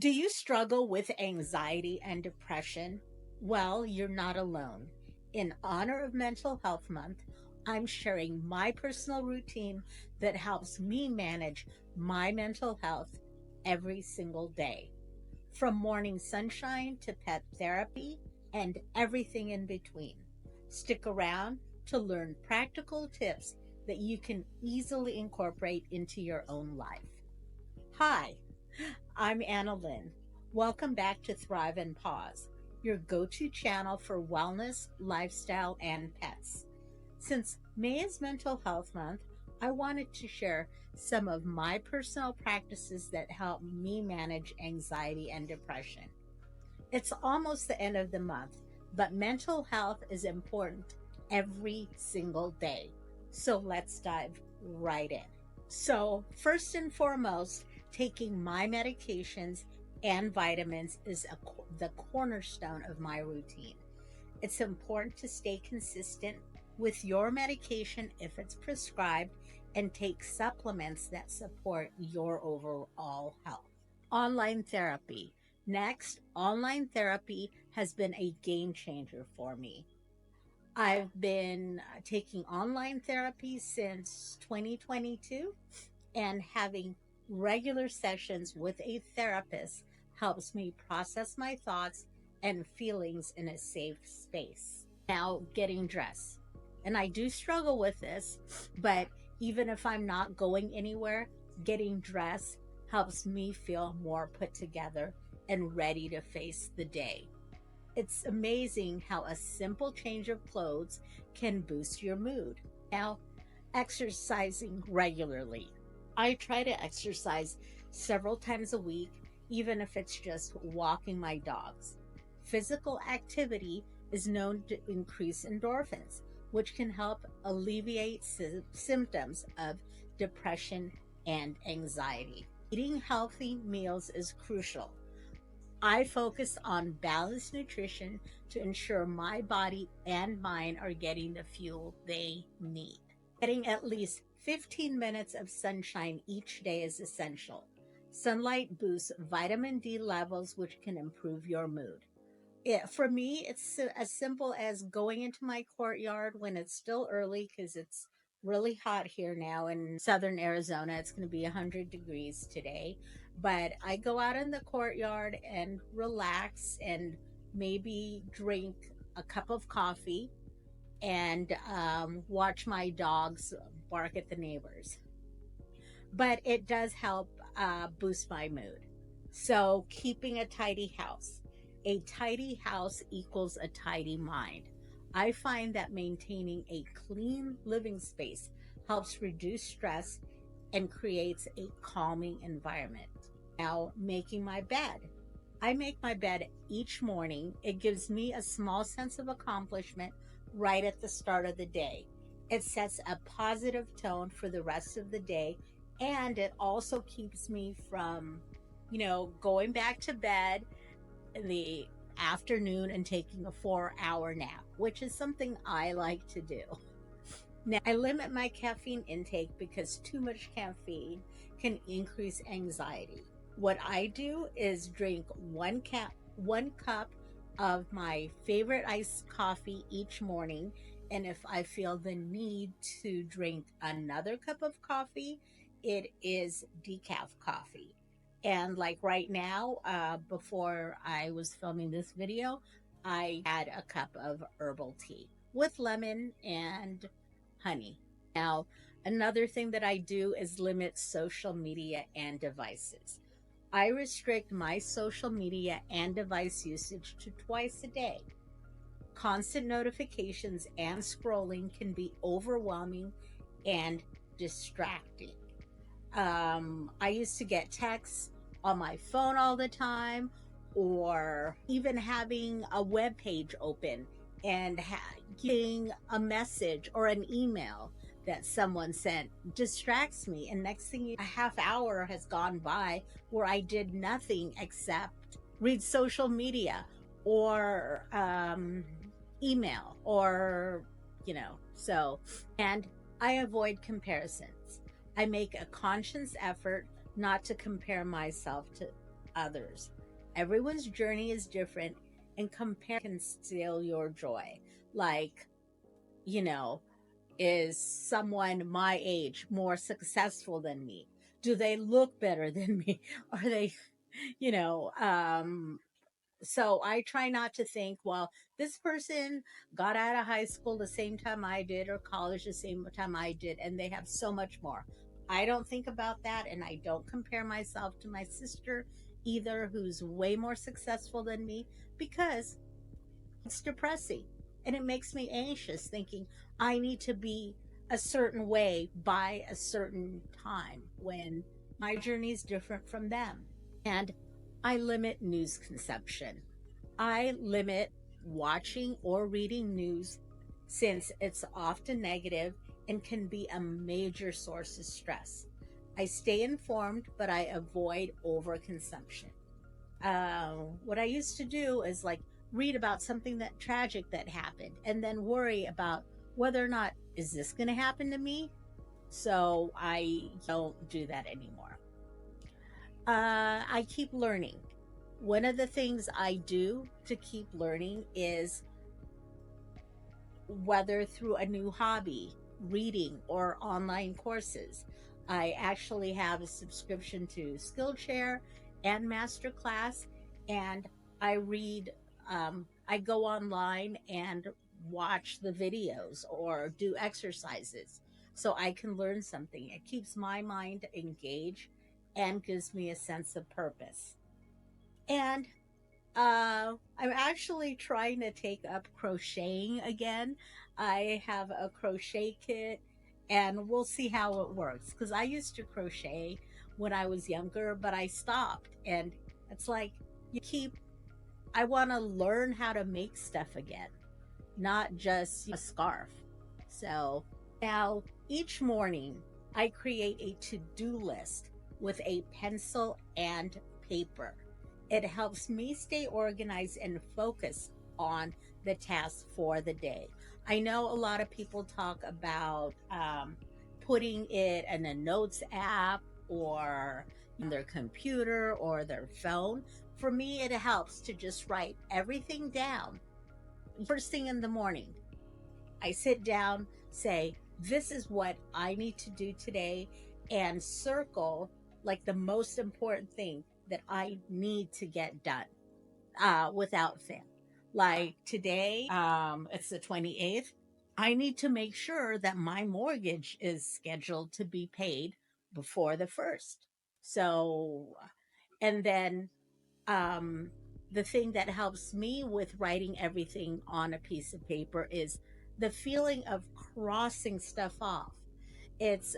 Do you struggle with anxiety and depression? Well, you're not alone. In honor of Mental Health Month, I'm sharing my personal routine that helps me manage my mental health every single day. From morning sunshine to pet therapy and everything in between. Stick around to learn practical tips that you can easily incorporate into your own life. Hi, I'm Annalyn. Welcome back to Thrive and Paws, your go-to channel for wellness, lifestyle, and pets. Since May is Mental Health Month, I wanted to share some of my personal practices that help me manage anxiety and depression. It's almost the end of the month, but mental health is important every single day. So let's dive right in. So, first and foremost, taking my medications and vitamins is the cornerstone of my routine. It's important to stay consistent with your medication if it's prescribed and take supplements that support your overall health. Online therapy. Next, online therapy has been a game changer for me. I've been taking online therapy since 2022, and having regular sessions with a therapist helps me process my thoughts and feelings in a safe space. Now, getting dressed. And I do struggle with this, but even if I'm not going anywhere, getting dressed helps me feel more put together and ready to face the day. It's amazing how a simple change of clothes can boost your mood. Now, exercising regularly. I try to exercise several times a week, even if it's just walking my dogs. Physical activity is known to increase endorphins, which can help alleviate symptoms of depression and anxiety. Eating healthy meals is crucial. I focus on balanced nutrition to ensure my body and mind are getting the fuel they need. Getting at least 15 minutes of sunshine each day is essential. Sunlight boosts vitamin D levels, which can improve your mood. For me, it's as simple as going into my courtyard when it's still early because it's really hot here now in southern Arizona. It's going to be 100 degrees today. But I go out in the courtyard and relax and maybe drink a cup of coffee and watch my dogs bark at the neighbors. But it does help boost my mood. So, keeping a tidy house. A tidy house equals a tidy mind. I find that maintaining a clean living space helps reduce stress and creates a calming environment. Now, making my bed. I make my bed each morning. It gives me a small sense of accomplishment right at the start of the day. It sets a positive tone for the rest of the day, and it also keeps me from, going back to bed in the afternoon and taking a 4-hour nap, which is something I like to do. Now, I limit my caffeine intake because too much caffeine can increase anxiety. What I do is drink one cup of my favorite iced coffee each morning, and if I feel the need to drink another cup of coffee, it is decaf coffee. And like right now, before I was filming this video, I had a cup of herbal tea with lemon and honey. Now, another thing that I do is limit social media and devices. I restrict my social media and device usage to twice a day. Constant notifications and scrolling can be overwhelming and distracting. I used to get texts on my phone all the time, or even having a web page open and getting a message or an email that someone sent distracts me. And next thing, a half hour has gone by where I did nothing except read social media or email or, and I avoid comparisons. I make a conscious effort not to compare myself to others. Everyone's journey is different, and compare can steal your joy. Like, you know, is someone my age more successful than me? Do they look better than me? Are they, you know, so I try not to think, well, this person got out of high school the same time I did, or college the same time I did, and they have so much more. I don't think about that, and I don't compare myself to my sister either, who's way more successful than me, because it's depressing and it makes me anxious thinking I need to be a certain way by a certain time when my journey is different from them. And I limit news consumption. I limit watching or reading news since it's often negative and can be a major source of stress. I stay informed, but I avoid overconsumption. What I used to do is like read about something that tragic that happened and then worry about whether or not is this going to happen to me. So I don't do that anymore. I keep learning. One of the things I do to keep learning is whether through a new hobby, reading, or online courses. I actually have a subscription to Skillshare and Masterclass, and I read, I go online and watch the videos or do exercises so I can learn something. It keeps my mind engaged and gives me a sense of purpose. And I'm actually trying to take up crocheting again. I have a crochet kit and we'll see how it works. Because I used to crochet when I was younger, but I stopped. And it's like, you keep, I want to learn how to make stuff again, not just a scarf. So now each morning I create a to do list with a pencil and paper. It helps me stay organized and focus on the task for the day. I know a lot of people talk about putting it in a notes app or on their computer or their phone. For me, it helps to just write everything down first thing in the morning. I sit down, say, this is what I need to do today, and circle like the most important thing that I need to get done without fail. Like today, it's the 28th. I need to make sure that my mortgage is scheduled to be paid before the first. So, and then um, the thing that helps me with writing everything on a piece of paper is the feeling of crossing stuff off. It's,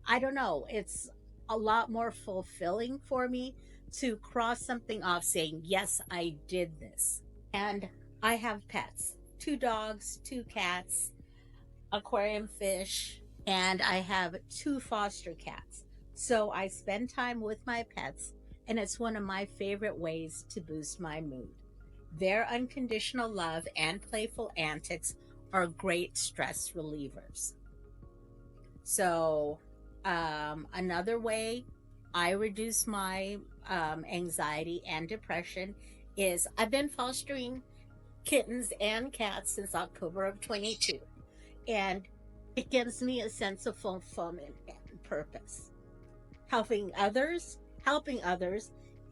I don't know, it's a lot more fulfilling for me to cross something off saying, yes, I did this. And I have pets, two dogs, two cats, aquarium fish, and I have two foster cats. So I spend time with my pets, and it's one of my favorite ways to boost my mood. Their unconditional love and playful antics are great stress relievers. So, another way I reduce my anxiety and depression is I've been fostering kittens and cats since October of 22, and it gives me a sense of fulfillment and purpose. Helping others,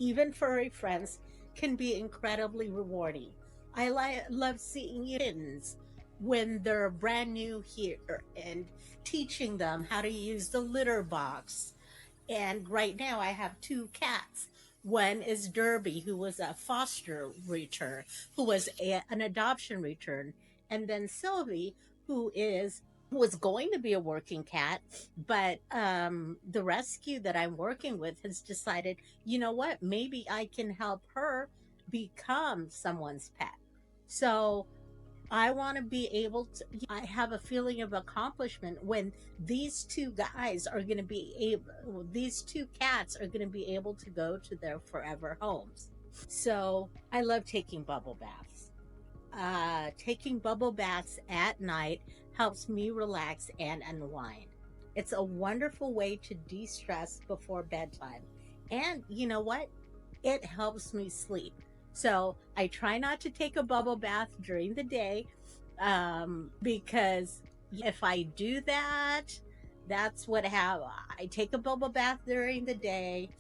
even furry friends, can be incredibly rewarding. Love seeing kittens when they're brand new here and teaching them how to use the litter box. And right now I have two cats. One is Derby, who was a foster return, who was an adoption return, and then Sylvie, who is was going to be a working cat, but the rescue that I'm working with has decided, you know what, maybe I can help her become someone's pet. So I want to be able to, I have a feeling of accomplishment when these two guys are going to be able, these two cats are going to be able to go to their forever homes. So I love taking bubble baths. Taking bubble baths at night helps me relax and unwind. It's a wonderful way to de stress before bedtime. And you know what? it helps me sleep. So I try not to take a bubble bath during the day, because if I do that, that's what happens. I take a bubble bath during the day.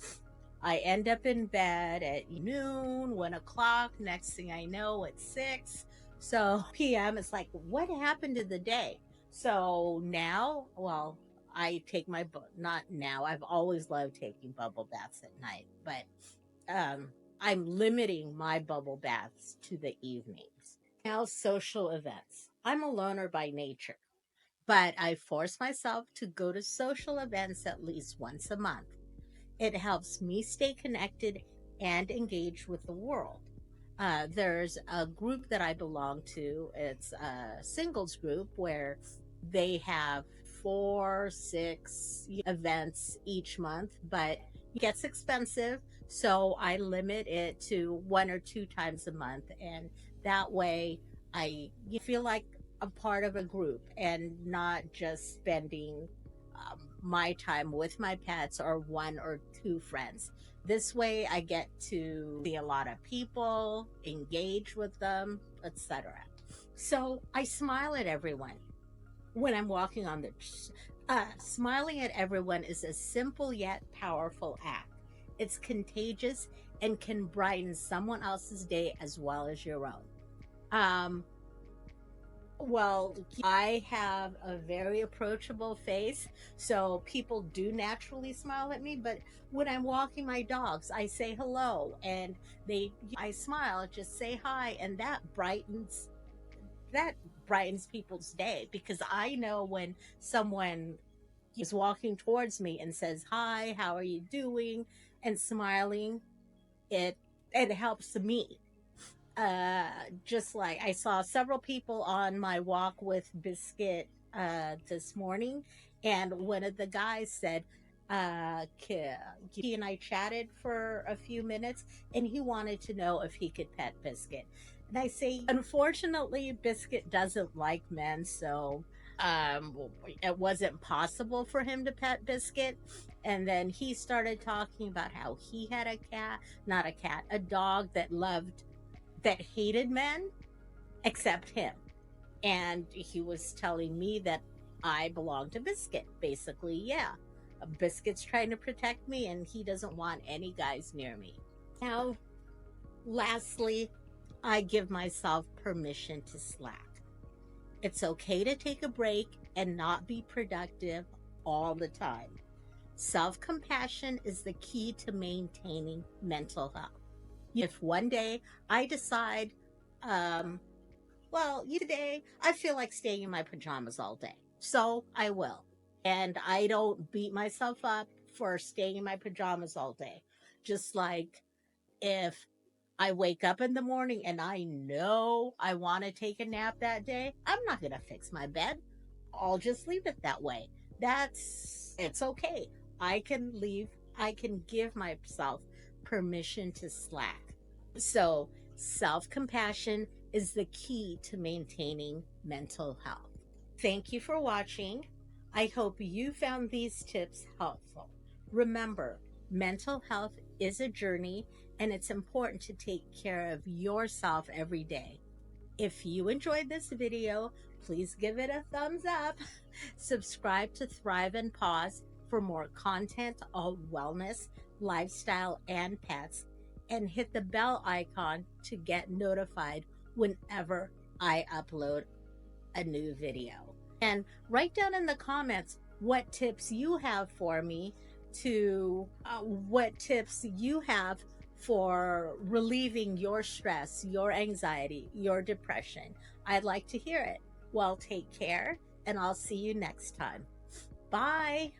I end up in bed at noon, 1 o'clock. Next thing I know, it's 6. So p.m. It's like, what happened to the day? So now, well, I take my not now. I've always loved taking bubble baths at night, but um, I'm limiting my bubble baths to the evenings. Now, social events. I'm a loner by nature, but I force myself to go to social events at least once a month. It helps me stay connected and engaged with the world. There's a group that I belong to. It's a singles group where they have 4, 6 events each month, but it gets expensive. So I limit it to 1 or 2 times a month. And that way I feel like a part of a group and not just spending my time with my pets or 1 or 2 friends. This way I get to see a lot of people, engage with them, etc. So I smile at everyone when I'm walking on the smiling at everyone is a simple yet powerful act. It's contagious and can brighten someone else's day as well as your own. Um, well, I have a very approachable face, so people do naturally smile at me. But when I'm walking my dogs, I say hello, and I smile, just say hi, and that brightens people's day, because I know when someone is walking towards me and says hi, how are you doing, and smiling, it it helps me. uh just like I saw several people on my walk with Biscuit this morning, and one of the guys said, he and I chatted for a few minutes, and he wanted to know if he could pet Biscuit. And I say, unfortunately, Biscuit doesn't like men, so um it wasn't possible for him to pet Biscuit. And then he started talking about how he had a cat, not a cat, a dog that hated men except him. And he was telling me that I belong to Biscuit. Basically, yeah. Biscuit's trying to protect me, and he doesn't want any guys near me. Now, lastly, I give myself permission to slack. It's okay to take a break and not be productive all the time. Self compassion is the key to maintaining mental health. If one day I decide, um, well, today I feel like staying in my pajamas all day, so I will. And I don't beat myself up for staying in my pajamas all day. Just like if I wake up in the morning and I know I want to take a nap that day, I'm not going to fix my bed. I'll just leave it that way. It's okay. I can leave, I can give myself permission to slack. So, self compassion is the key to maintaining mental health. Thank you for watching. I hope you found these tips helpful. Remember, mental health is a journey, and it's important to take care of yourself every day. If you enjoyed this video, please give it a thumbs up. Subscribe to Thrive and Paws for more content on wellness, lifestyle, and pets, and hit the bell icon to get notified whenever I upload a new video. And write down in the comments what tips you have for me what tips you have for relieving your stress, your anxiety, your depression. I'd like to hear it. Well, take care, and I'll see you next time. Bye.